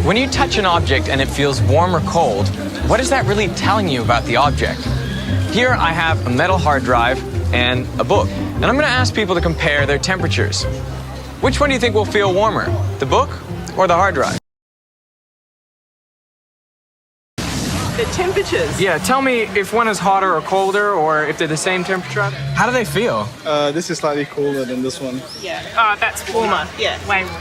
When you touch an object and it feels warm or cold, what is that really telling you about the object? Here I have a metal hard drive and a book, and I'm going to ask people to compare their temperatures. Which one do you think will feel warmer, the book or the hard drive? The temperatures? Yeah, tell me if one is hotter or colder, or if they're the same temperature. How do they feel? This is slightly cooler than this one. Yeah. Oh, that's warmer. Yeah, way warmer.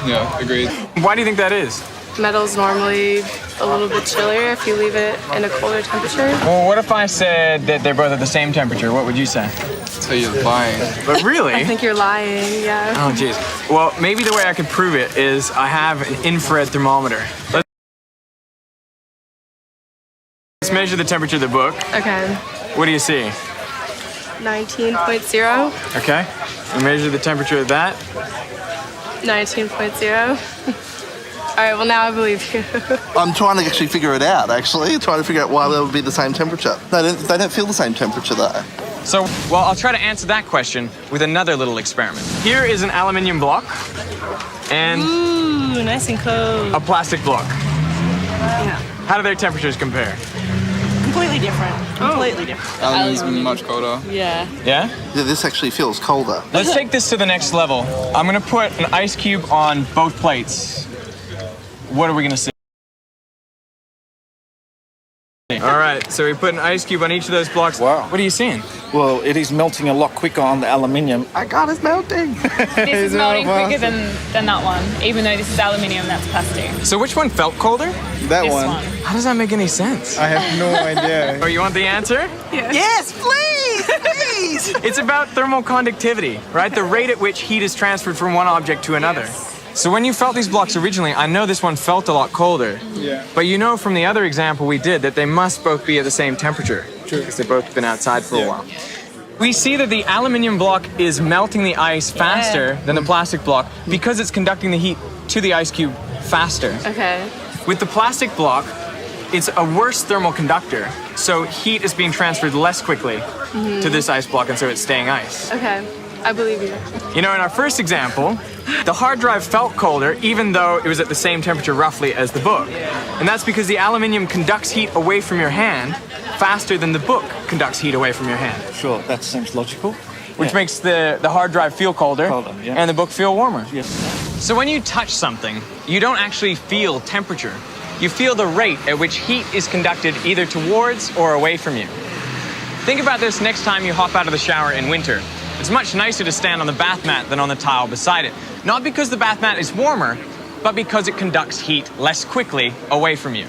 Yeah, agreed. Why do you think that is? Metal's normally a little bit chillier if you leave it in a colder temperature. Well, what if I said that they're both at the same temperature? What would you say? So you're lying. But really? I think you're lying, yeah. Oh, jeez. Well, maybe the way I could prove it is I have an infrared thermometer. Let's measure the temperature of the book. Okay. What do you see? 19.0. Okay. And measure the temperature of that. 19.0. All right, well, now I believe you. I'm trying to actually figure it out, trying to figure out why they would be the same temperature. They don't feel the same temperature, though. So, well, I'll try to answer that question with another little experiment. Here is an aluminium block and Ooh, nice and cold. a plastic block. Yeah. How do their temperatures compare? Completely different. Completely different. It's much colder. Yeah. Yeah? Yeah, this actually feels colder. Let's take this to the next level. I'm gonna put an ice cube on both plates. What are we gonna see? All right, so we put an ice cube on each of those blocks. Wow. What are you seeing? Well, it is melting a lot quicker on the aluminium. I got it melting. This is melting quicker than that one, even though this is aluminium, that's plastic. So which one felt colder? That This one. one. How does that make any sense? I have no idea. Oh, you want the answer? Yes, please, please. It's about thermal conductivity, right? The rate at which heat is transferred from one object to another. So when you felt these blocks originally, I know this one felt a lot colder. Yeah. But you know from the other example we did that they must both be at the same temperature. True. Because they've both been outside for a Yeah. while. We see that the aluminium block is melting the ice faster than the plastic block because it's conducting the heat to the ice cube faster. Okay. With the plastic block, it's a worse thermal conductor. So heat is being transferred less quickly to this ice block, and so it's staying ice. Okay. I believe you. You know, in our first example, the hard drive felt colder even though it was at the same temperature roughly as the book. And that's because the aluminium conducts heat away from your hand faster than the book conducts heat away from your hand. Sure, that seems logical. Which makes the hard drive feel colder, Yeah. and the book feel warmer. Yes. So when you touch something, you don't actually feel temperature. You feel the rate at which heat is conducted either towards or away from you. Think about this next time you hop out of the shower in winter. It's much nicer to stand on the bath mat than on the tile beside it. Not because the bath mat is warmer, but because it conducts heat less quickly away from you.